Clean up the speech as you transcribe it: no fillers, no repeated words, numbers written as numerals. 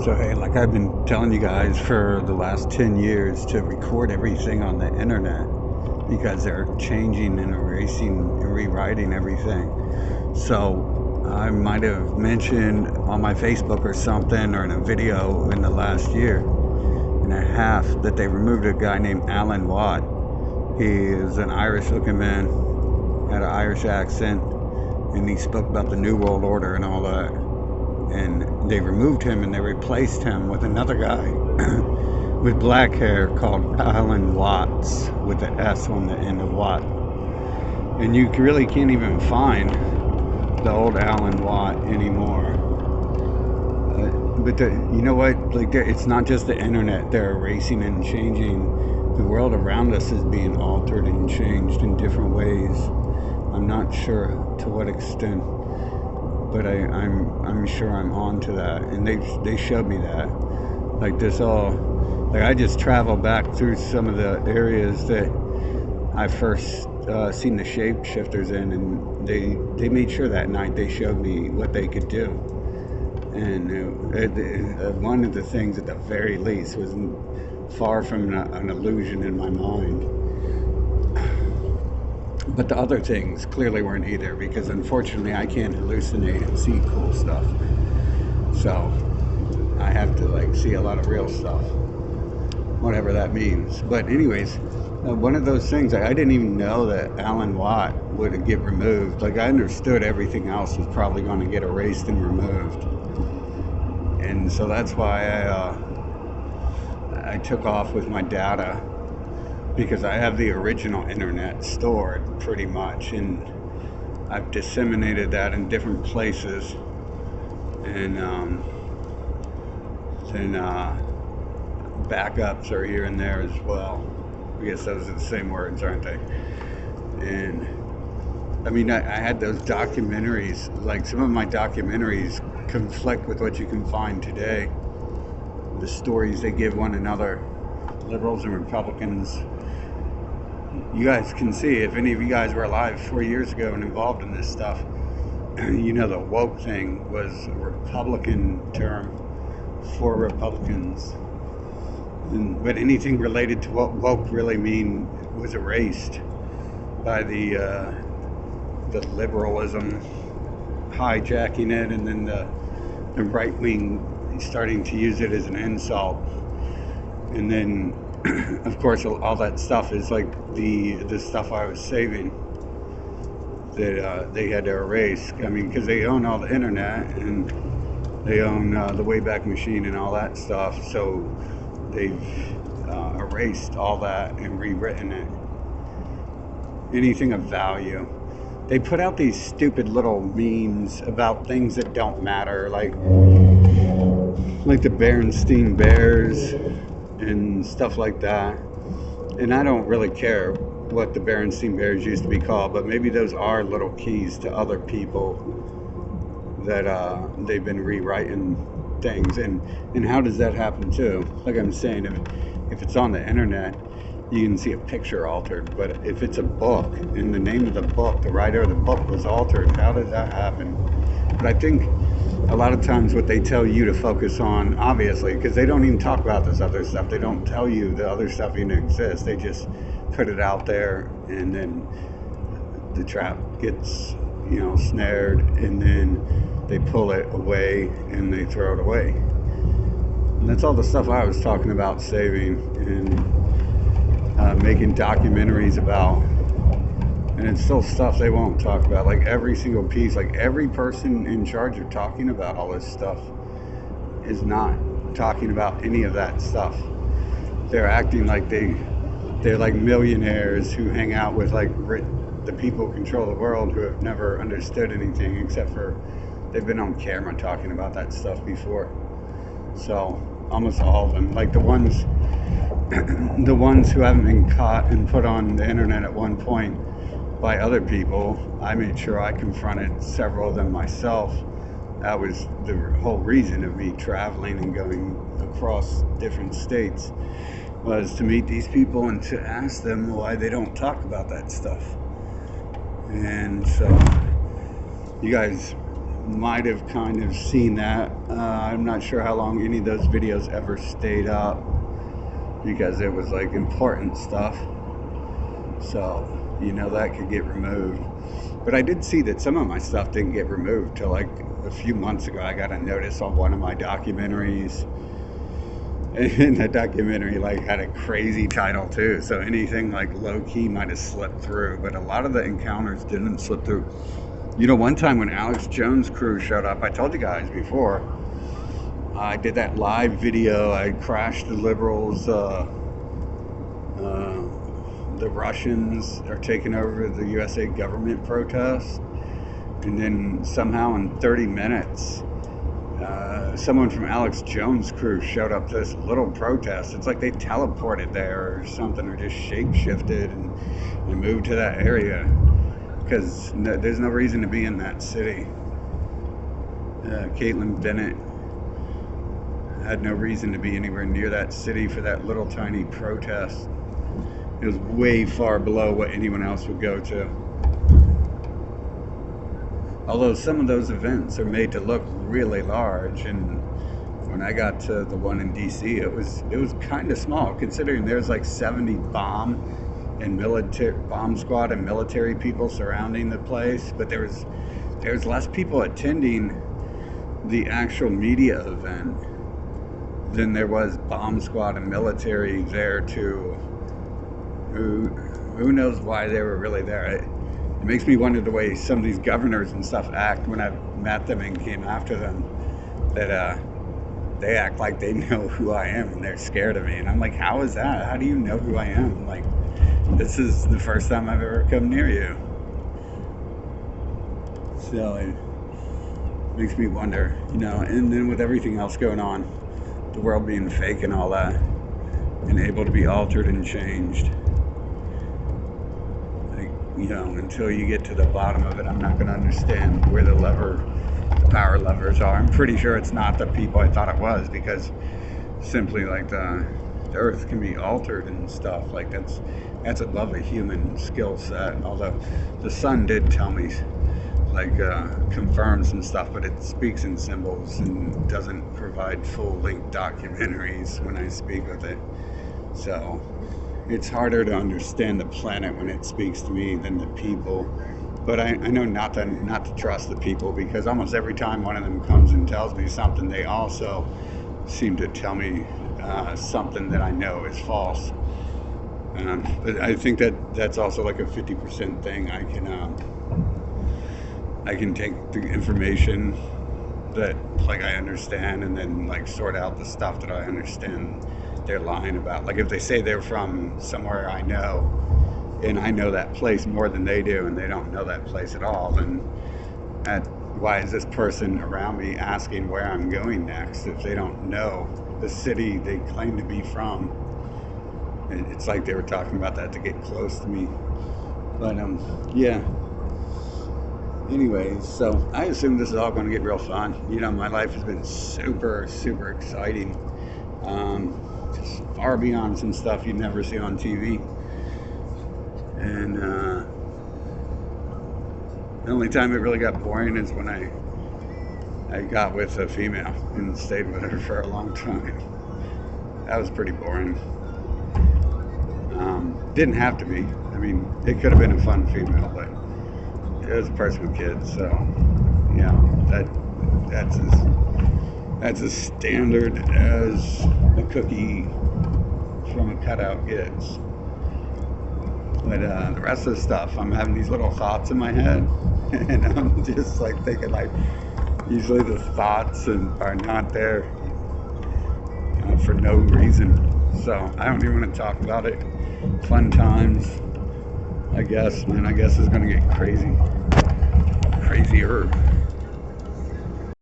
So hey, like I've been telling you guys for the last 10 years to record everything on the internet because they're changing and erasing and rewriting everything. So I might have mentioned on my Facebook or something or in a video in the last year and a half that they removed a guy named Alan Watt. He is an Irish looking man, had an Irish accent, and he spoke about the New World Order and all that. And they removed him and they replaced him with another guy with black hair called Alan Watts with the S on the end of Watt. And you really can't even find the old Alan Watt anymore. You know what? Like, it's not just the internet. They're erasing and changing. The world around us is being altered and changed in different ways. I'm not sure to what extent, but I'm sure I'm on to that, and they showed me that. Like this all, like I just traveled back through some of the areas that I first seen the shapeshifters in, and they made sure that night they showed me what they could do. And one of the things at the very least was far from an illusion in my mind. But the other things clearly weren't either, because unfortunately I can't hallucinate and see cool stuff. So I have to like see a lot of real stuff, whatever that means. But anyways, one of those things, I didn't even know that Alan Watt would get removed. Like I understood everything else was probably going to get erased and removed. And so that's why I took off with my data, because I have the original internet stored pretty much, and I've disseminated that in different places, and then backups are here and there as well. I guess those are the same words, aren't they? And I mean, I had those documentaries, like some of my documentaries conflict with what you can find today. The stories they give one another, liberals and Republicans. You guys can see, if any of you guys were alive 4 years ago and involved in this stuff, you know the woke thing was a Republican term for Republicans. But anything related to what woke really mean was erased by the liberalism hijacking it, and then the right wing starting to use it as an insult. And then of course all that stuff is like the stuff I was saving that they had to erase. I mean, because they own all the internet and they own the Wayback Machine and all that stuff, so they've erased all that and rewritten it. Anything of value. They put out these stupid little memes about things that don't matter, like the Berenstain Bears and stuff like that. And I don't really care what the Berenstain Bears used to be called, but maybe those are little keys to other people that they've been rewriting things. And how does that happen too? Like I'm saying, if it's on the internet, you can see a picture altered, but if it's a book and the name of the book, the writer of the book was altered, how did that happen? But I think a lot of times what they tell you to focus on, obviously, because they don't even talk about this other stuff, they don't tell you the other stuff even exists, they just put it out there, and then the trap gets snared, and then they pull it away and they throw it away. And that's all the stuff I was talking about saving and making documentaries about. And it's still stuff they won't talk about, like every single piece, like every person in charge of talking about all this stuff is not talking about any of that stuff. They're acting like they're like millionaires who hang out with like the people who control the world, who have never understood anything except for they've been on camera talking about that stuff before. So almost all of them, like the ones who haven't been caught and put on the internet at one point by other people, I made sure I confronted several of them myself. That was the whole reason of me traveling and going across different states, was to meet these people and to ask them why they don't talk about that stuff. And so you guys might have kind of seen that. I'm not sure how long any of those videos ever stayed up because it was like important stuff. So, that could get removed. But I did see that some of my stuff didn't get removed till like a few months ago. I got a notice on one of my documentaries. And the documentary like had a crazy title too. So anything like low key might have slipped through, but a lot of the encounters didn't slip through. One time when Alex Jones' crew showed up, I told you guys before, I did that live video. I crashed the liberals. The Russians are taking over the USA government protest. And then somehow in 30 minutes, someone from Alex Jones' crew showed up to this little protest. It's like they teleported there or something, or just shape-shifted and moved to that area. Because there's no reason to be in that city. Caitlin Bennett had no reason to be anywhere near that city for that little tiny protest. It was way far below what anyone else would go to. Although some of those events are made to look really large, and when I got to the one in DC, it was kind of small, considering there's like 70 bomb squad and military people surrounding the place. But there was less people attending the actual media event than there was bomb squad and military there too. Who knows why they were really there? It makes me wonder the way some of these governors and stuff act when I've met them and came after them, that they act like they know who I am and they're scared of me. And I'm like, how is that? How do you know who I am? Like, this is the first time I've ever come near you. So it makes me wonder, and then with everything else going on, the world being fake and all that, and able to be altered and changed, until you get to the bottom of it, I'm not going to understand where the power levers are. I'm pretty sure it's not the people I thought it was, because simply like the earth can be altered and stuff. Like that's above a human skill set. Although the sun did tell me, like confirms and stuff, but it speaks in symbols and doesn't provide full-length documentaries when I speak with it. So it's harder to understand the planet when it speaks to me than the people. But I know not to trust the people, because almost every time one of them comes and tells me something, they also seem to tell me something that I know is false. But I think that's also like a 50% thing. I can take the information that like I understand, and then like sort out the stuff that I understand they're lying about. Like if they say they're from somewhere I know, and I know that place more than they do, and they don't know that place at all, then why is this person around me asking where I'm going next if they don't know the city they claim to be from? It's like they were talking about that to get close to me. But yeah. Anyways, so I assume this is all going to get real fun. My life has been super, super exciting. Just far beyond some stuff you'd never see on TV. And the only time it really got boring is when I got with a female and stayed with her for a long time. That was pretty boring. Didn't have to be. I mean, it could have been a fun female, but it was a person with kids, so that's as standard as a cookie from a cutout gets. But the rest of the stuff, I'm having these little thoughts in my head, and I'm just like thinking, like, usually the thoughts are not there for no reason. So I don't even want to talk about it. Fun times, I guess, man. I guess it's gonna get crazier.